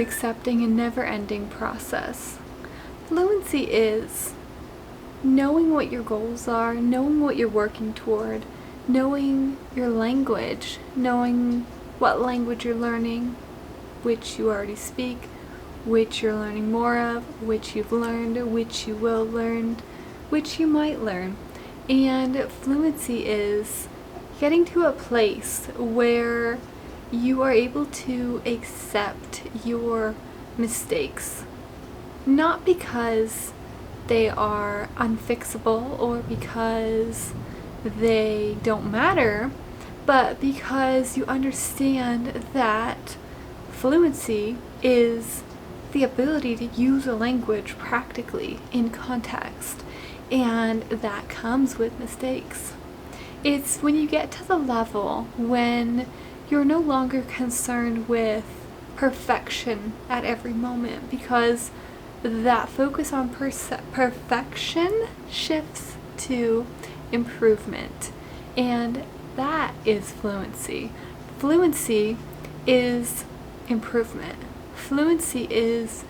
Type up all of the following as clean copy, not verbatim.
accepting a never-ending process. Fluency is knowing what your goals are, knowing what you're working toward, knowing your language, knowing what language you're learning, which you already speak, which you're learning more of, which you've learned, which you will learn, which you might learn. And fluency is getting to a place where you are able to accept your mistakes, not because they are unfixable or because they don't matter, but because you understand that fluency is the ability to use a language practically in context, and that comes with mistakes. It's when you get to the level when you're no longer concerned with perfection at every moment, because that focus on perfection shifts to improvement, and that is fluency. Fluency is improvement. Fluency is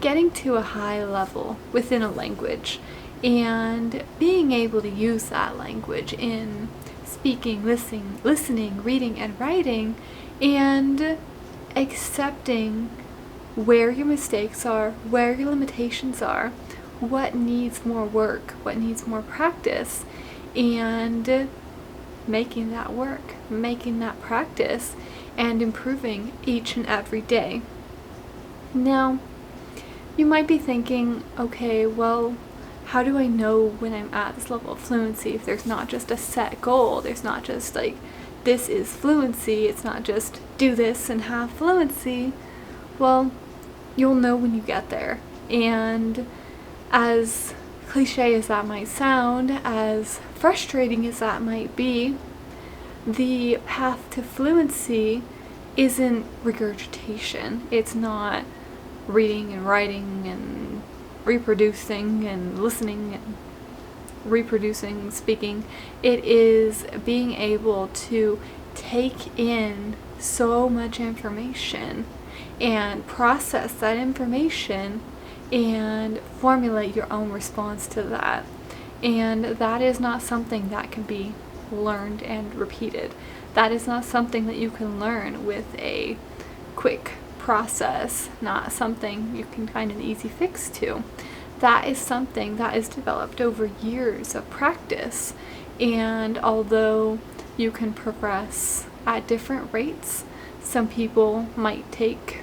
getting to a high level within a language and being able to use that language in speaking, listening, reading, and writing, and accepting where your mistakes are, where your limitations are, what needs more work, what needs more practice, and making that work, making that practice, and improving each and every day. Now, you might be thinking, okay, well, how do I know when I'm at this level of fluency if there's not just a set goal? There's not just like, this is fluency. It's not just do this and have fluency. Well, you'll know when you get there. And as cliche as that might sound, as frustrating as that might be, the path to fluency isn't regurgitation. It's not reading and writing and reproducing and listening and reproducing, speaking. It is being able to take in so much information and process that information and formulate your own response to that. And that is not something that can be learned and repeated. That is not something that you can learn with a quick process, not something you can find an easy fix to. That is something that is developed over years of practice. And although you can progress at different rates, some people might take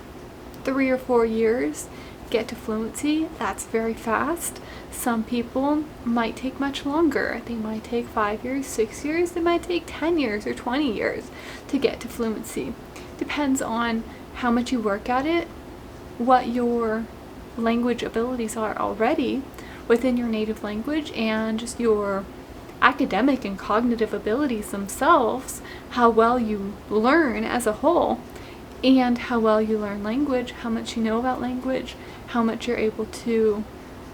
3 or 4 years get to fluency. That's very fast. Some people might take much longer. They might take 5 years, 6 years. They might take 10 years or 20 years to get to fluency. Depends on how much you work at it, what your language abilities are already within your native language, and just your academic and cognitive abilities themselves, how well you learn as a whole, and how well you learn language, how much you know about language, how much you're able to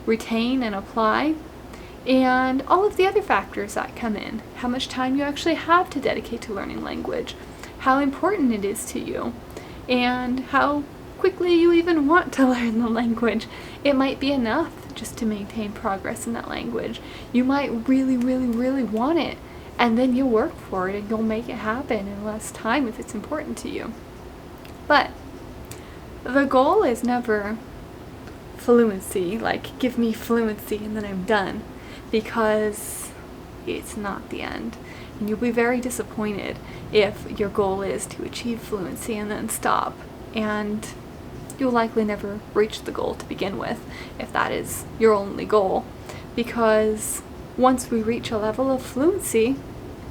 retain and apply, and all of the other factors that come in. How much time you actually have to dedicate to learning language, how important it is to you, and how quickly you even want to learn the language. It might be enough just to maintain progress in that language. You might really, really, really want it, and then you'll work for it and you'll make it happen in less time if it's important to you. But the goal is never fluency, like give me fluency and then I'm done, because it's not the end. And you'll be very disappointed if your goal is to achieve fluency and then stop. And you'll likely never reach the goal to begin with if that is your only goal. Because once we reach a level of fluency,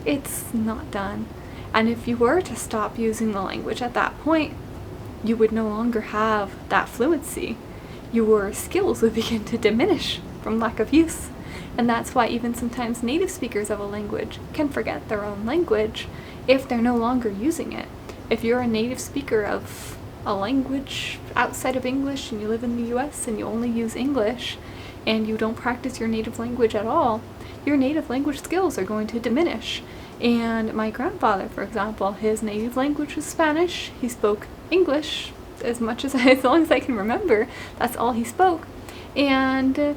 it's not done. And if you were to stop using the language at that point, you would no longer have that fluency. Your skills would begin to diminish from lack of use. And that's why even sometimes native speakers of a language can forget their own language if they're no longer using it. If you're a native speaker of a language outside of English and you live in the US and you only use English and you don't practice your native language at all, your native language skills are going to diminish. And my grandfather, for example, his native language was Spanish. He spoke English as long as I can remember, that's all he spoke. And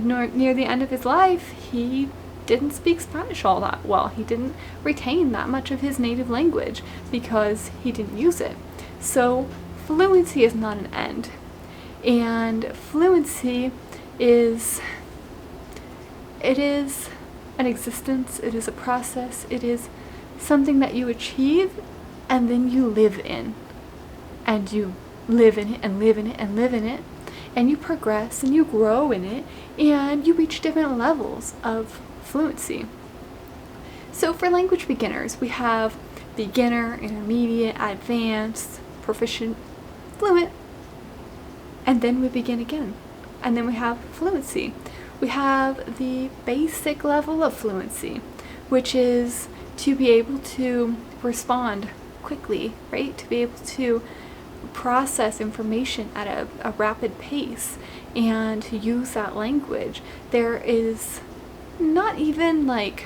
near the end of his life, he didn't speak Spanish all that well. He didn't retain that much of his native language because he didn't use it. So fluency is not an end. And fluency is an existence, it is a process, it is something that you achieve and then you live in. And you live in it and live in it and live in it. And you progress and you grow in it and you reach different levels of fluency. So for language beginners, we have beginner, intermediate, advanced, proficient, fluent, and then we begin again. And then we have fluency. We have the basic level of fluency, which is to be able to respond quickly, right? To be able to process information at a rapid pace and to use that language. There is not even like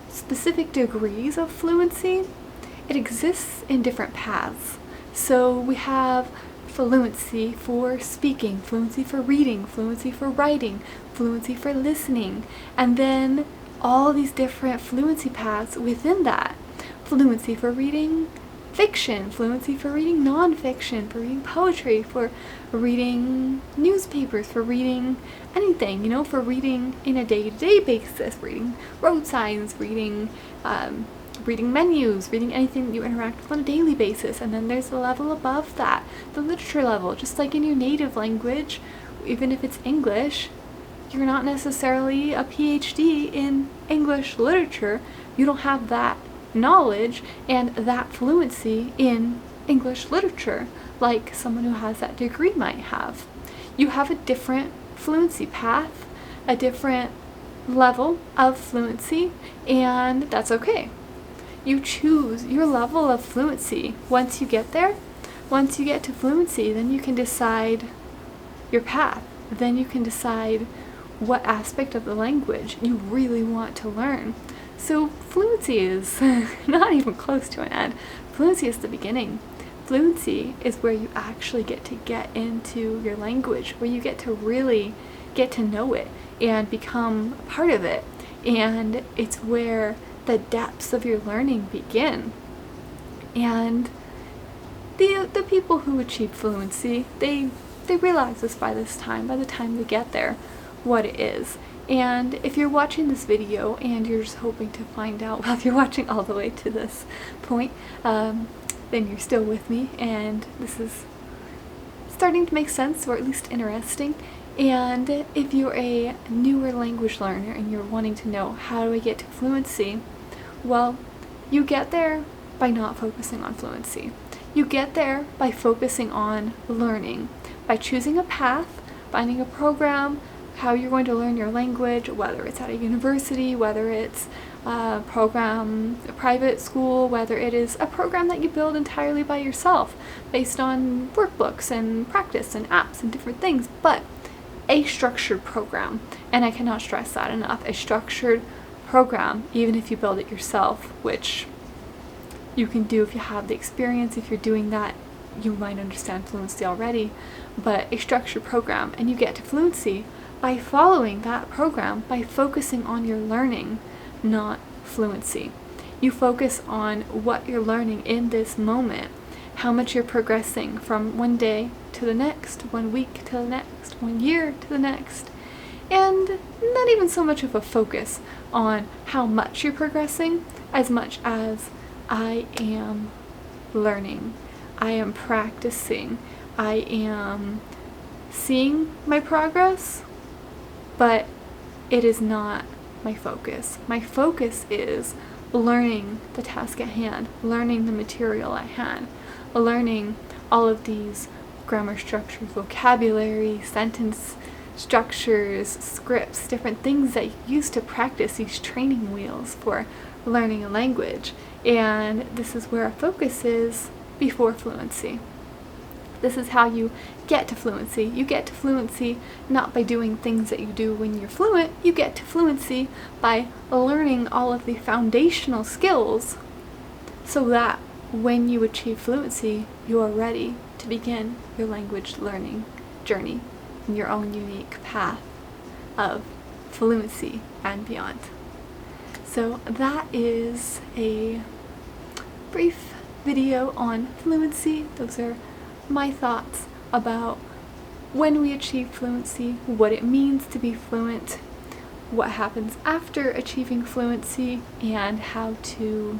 specific degrees of fluency. It exists in different paths. So we have fluency for speaking, fluency for reading, fluency for writing, fluency for listening, and then all these different fluency paths within that. Fluency for reading fiction, fluency for reading non-fiction, for reading poetry, for reading newspapers, for reading anything, for reading in a day-to-day basis, reading road signs, reading menus, reading anything that you interact with on a daily basis. And then there's a level above that, the literature level. Just like in your native language, even if it's English, you're not necessarily a PhD in English literature. You don't have that knowledge and that fluency in English literature like someone who has that degree might have. You have a different fluency path, a different level of fluency, and that's okay. You choose your level of fluency. Once you get there, once you get to fluency, then you can decide your path. Then you can decide what aspect of the language you really want to learn. So fluency is not even close to an end. Fluency is the beginning. Fluency is where you actually get to get into your language, where you get to really get to know it and become a part of it. And it's where the depths of your learning begin. And the people who achieve fluency, they realize this by the time they get there, what it is. And if you're watching this video and you're just hoping to find out, well, if you're watching all the way to this point, then you're still with me and this is starting to make sense, or at least interesting. And if you're a newer language learner and you're wanting to know how do I get to fluency, well, you get there by not focusing on fluency. You get there by focusing on learning, by choosing a path, finding a program, how you're going to learn your language, whether it's at a university, whether it's a program, a private school, whether it is a program that you build entirely by yourself based on workbooks and practice and apps and different things, but a structured program. And I cannot stress that enough. A structured program, even if you build it yourself, which you can do if you have the experience. If you're doing that, you might understand fluency already, but a structured program, and you get to fluency by following that program, by focusing on your learning, not fluency. You focus on what you're learning in this moment, how much you're progressing from one day to the next, 1 week to the next, 1 year to the next, and not even so much of a focus on how much you're progressing as much as I am learning, I am practicing, I am seeing my progress, but it is not my focus. My focus is learning the task at hand, learning the material at hand, learning all of these grammar structures, vocabulary, sentence structures, scripts, different things that you use to practice, these training wheels for learning a language. And this is where our focus is before fluency. This is how you get to fluency. You get to fluency not by doing things that you do when you're fluent. You get to fluency by learning all of the foundational skills so that when you achieve fluency, you are ready to begin your language learning journey in your own unique path of fluency and beyond. So that is a brief video on fluency. Those are my thoughts about when we achieve fluency, what it means to be fluent, what happens after achieving fluency, and how to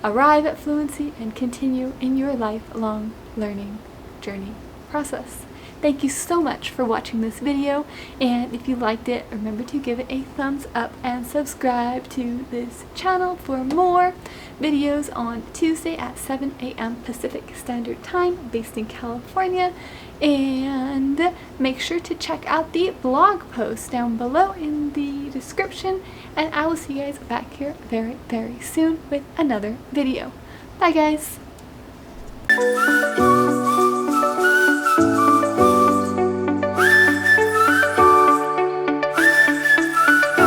arrive at fluency and continue in your lifelong learning journey process. Thank you so much for watching this video, and if you liked it, remember to give it a thumbs up and subscribe to this channel for more videos on Tuesday at 7 a.m. Pacific Standard Time, based in California. And make sure to check out the blog post down below in the description, and I will see you guys back here very, very soon with another video. Bye guys!